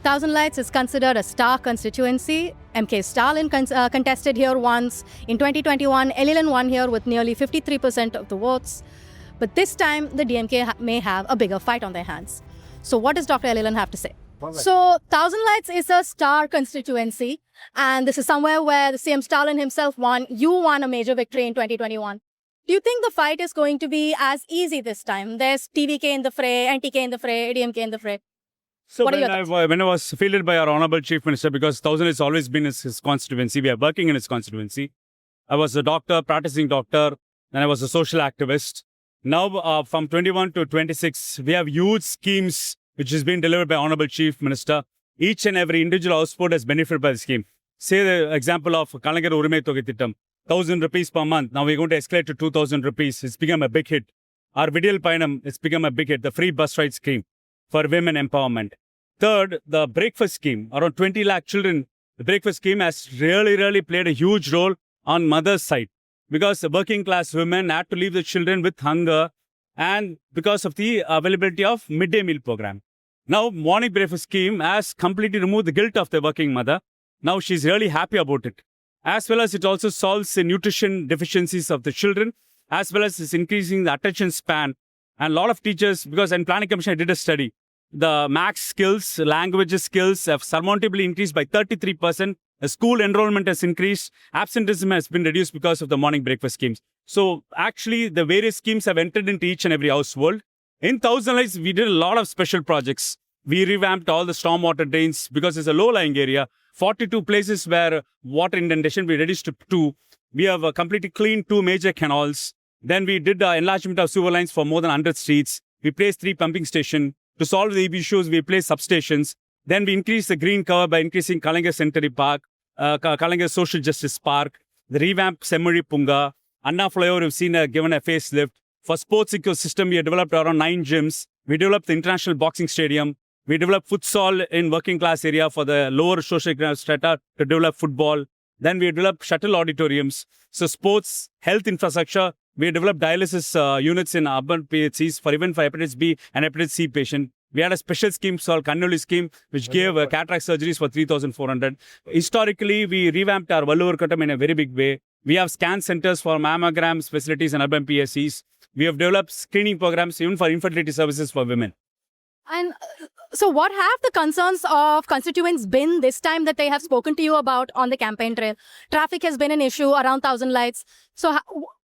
Thousand Lights is considered a star constituency. MK Stalin contested here once. In 2021, Ezhilan won here with nearly 53% of the votes. But this time, the DMK may have a bigger fight on their hands. So what does Dr. Ezhilan have to say? So Thousand Lights is a star constituency. And this is somewhere where the CM Stalin himself won. You won a major victory in 2021. Do you think the fight is going to be as easy this time? There's TVK in the fray, NTK in the fray, DMK in the fray. So when I was fielded by our Honorable Chief Minister, because Thousand has always been his constituency, we are working in his constituency. I was a doctor, practicing doctor, and I was a social activist. Now from 21 to 26, we have huge schemes which has been delivered by Honorable Chief Minister. Each and every individual household has benefited by the scheme. Say the example of Kalangar Urumai Thogai Thittam, 1,000 rupees per month. Now we're going to escalate to 2,000 rupees. It's become a big hit. Our Vidiyal Payanam, it's become a big hit. The free bus ride scheme for women empowerment. Third, the breakfast scheme. Around 20 lakh children. The breakfast scheme has really played a huge role on mother's side. Because the working class women had to leave the children with hunger and because of the availability of midday meal program. Now, morning breakfast scheme has completely removed the guilt of the working mother. Now she's really happy about it. As well as it also solves the nutrition deficiencies of the children, as well as it's increasing the attention span. And a lot of teachers, because in Planning Commission I did a study, the maths skills, language skills have surmountably increased by 33%. The school enrollment has increased. Absenteeism has been reduced because of the morning breakfast schemes. So actually, the various schemes have entered into each and every household. In Thousand Lights, we did a lot of special projects. We revamped all the stormwater drains because it's a low-lying area. 42 places where water inundation, we reduced to 2. We have completely cleaned 2 major canals. Then we did enlargement of sewer lines for more than 100 streets. We placed 3 pumping stations. To solve the EB issues, we placed substations. Then we increased the green cover by increasing Kalangar Centenary Park, Kalangar Social Justice Park, the revamped Semmuri Punga, Anna Flyover, we've seen given a facelift. For sports ecosystem, we have developed around 9 gyms. We developed the International Boxing Stadium. We developed futsal in working class area for the lower social strata to develop football. Then we developed shuttle auditoriums. So sports, health infrastructure, we developed dialysis units in urban PHCs for hepatitis B and hepatitis C patient. We had a special scheme called Kannuli scheme, which gave cataract surgeries for 3,400. Historically, we revamped our Vallur Kattam in a very big way. We have scan centers for mammograms, facilities, and urban PSCs. We have developed screening programs even for infertility services for women. And so what have the concerns of constituents been this time that they have spoken to you about on the campaign trail? Traffic has been an issue around Thousand Lights. So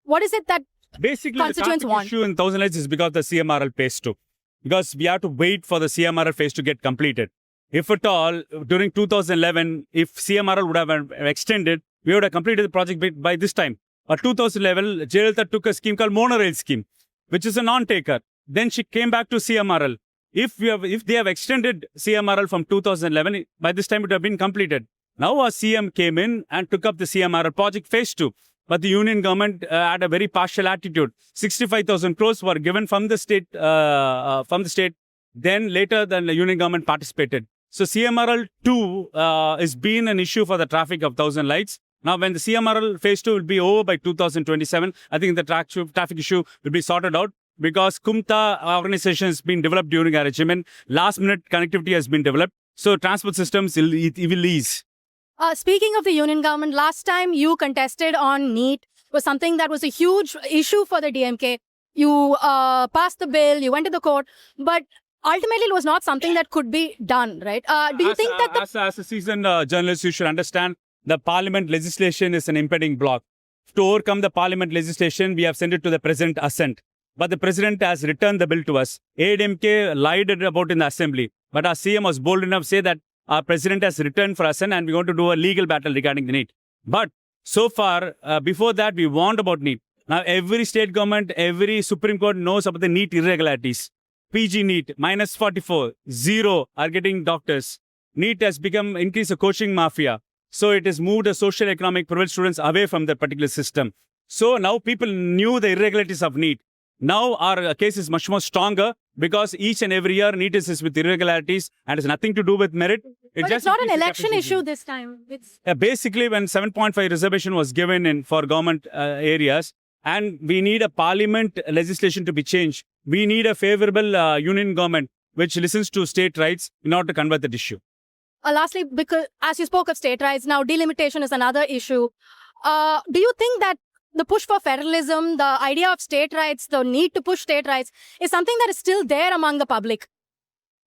what is it that basically constituents the want? Issue in Thousand Lights is because of the CMRL phase 2. Because we have to wait for the CMRL phase to get completed. If at all, during 2011, if CMRL would have extended, we would have completed the project by this time. But 2011, Jayalalitha took a scheme called monorail scheme, which is a non-taker. Then she came back to CMRL. If they have extended CMRL from 2011, by this time it would have been completed. Now our CM came in and took up the CMRL project phase 2. But the union government had a very partial attitude. 65,000 crores were given from the state. Then later, the union government participated. So CMRL 2 has been an issue for the traffic of Thousand Lights. Now, when the CMRL phase 2 will be over by 2027, I think the traffic issue will be sorted out because Kumta organization has been developed during our regime. Last minute connectivity has been developed. So transport systems will ease. Speaking of the union government, last time you contested on NEET was something that was a huge issue for the DMK. You passed the bill, you went to the court, but ultimately it was not something that could be done, right? Do you think that... As a seasoned journalist, you should understand the parliament legislation is an impeding block. To overcome the parliament legislation, we have sent it to the president assent. But the president has returned the bill to us. ADMK lied about in the assembly. But our CM was bold enough to say that our president has returned for assent and we're going to do a legal battle regarding the NEET. But so far, before that, we warned about NEET. Now, every state government, every Supreme Court knows about the NEET irregularities. PG NEET, minus 44, 0 are getting doctors. NEET has increased the coaching mafia. So it has moved the social economic privileged students away from that particular system. So now people knew the irregularities of NEET. Now our case is much more stronger because each and every year NEET is with irregularities and it's nothing to do with merit. But it's not an election issue this time. Basically, when 7.5 reservation was given for government areas, and we need a parliament legislation to be changed, we need a favorable union government which listens to state rights in order to convert that issue. Lastly, because as you spoke of state rights, now delimitation is another issue. Do you think that the push for federalism, the idea of state rights, the need to push state rights is something that is still there among the public?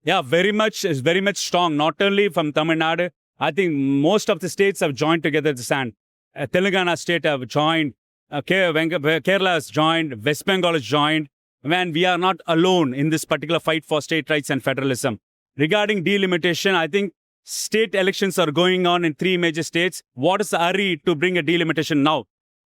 Yeah, very much is very much strong. Not only from Tamil Nadu, I think most of the states have joined together to stand. Telangana state have joined. Kerala has joined. West Bengal has joined. Man, we are not alone in this particular fight for state rights and federalism. Regarding delimitation, I think state elections are going on in 3 major states. What is the hurry to bring a delimitation now?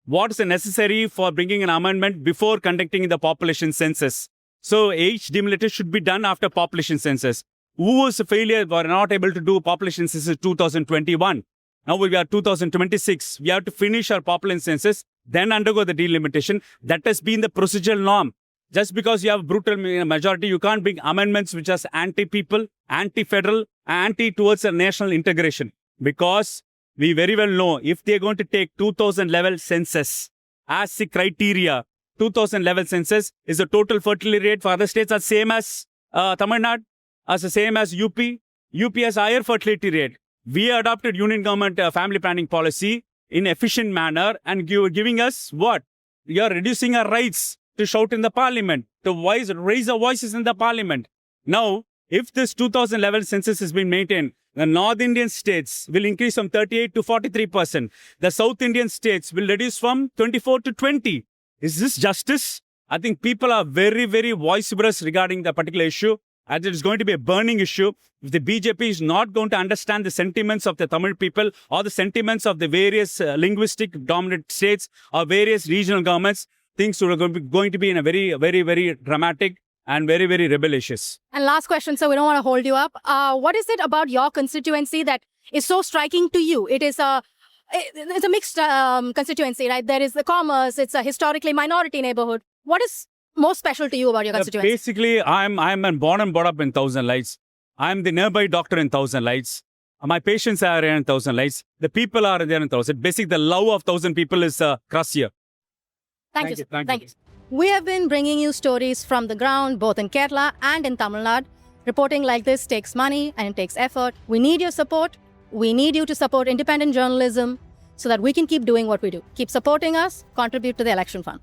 What is necessary for bringing an amendment before conducting the population census? So age delimitation should be done after population census. Who was a failure were not able to do population census 2021. Now we are 2026. We have to finish our population census, then undergo the delimitation. That has been the procedural norm. Just because you have brutal majority, you can't bring amendments which are anti-people, anti-federal, anti towards a national integration. Because we very well know if they're going to take 2000 level census as the criteria, 2000 level census is the total fertility rate for other states are same as Tamil Nadu, as the same as UP. UP has higher fertility rate. We adopted union government family planning policy in efficient manner and you are giving us what? You are reducing our rights to shout in the parliament, to raise our voices in the parliament. Now, if this 2000 level census has been maintained, the North Indian states will increase from 38 to 43%. The South Indian states will reduce from 24 to 20. Is this justice? I think people are very, very vociferous regarding the particular issue. As it is going to be a burning issue. If the BJP is not going to understand the sentiments of the Tamil people or the sentiments of the various linguistic dominant states or various regional governments, things are going to be in a very, very, very dramatic and very, very rebellious. And last question, so we don't want to hold you up. What is it about your constituency that is so striking to you? It's a mixed constituency, right? There is the commerce. It's a historically minority neighborhood. What is most special to you about your constituency? Basically, I'm born and brought up in Thousand Lights. I'm the nearby doctor in Thousand Lights. My patients are in Thousand Lights. The people are there in Thousand. Basically, the love of 1,000 people is across here. Thank you. Thank you. We have been bringing you stories from the ground, both in Kerala and in Tamil Nadu. Reporting like this takes money and it takes effort. We need your support. We need you to support independent journalism so that we can keep doing what we do. Keep supporting us. Contribute to the election fund.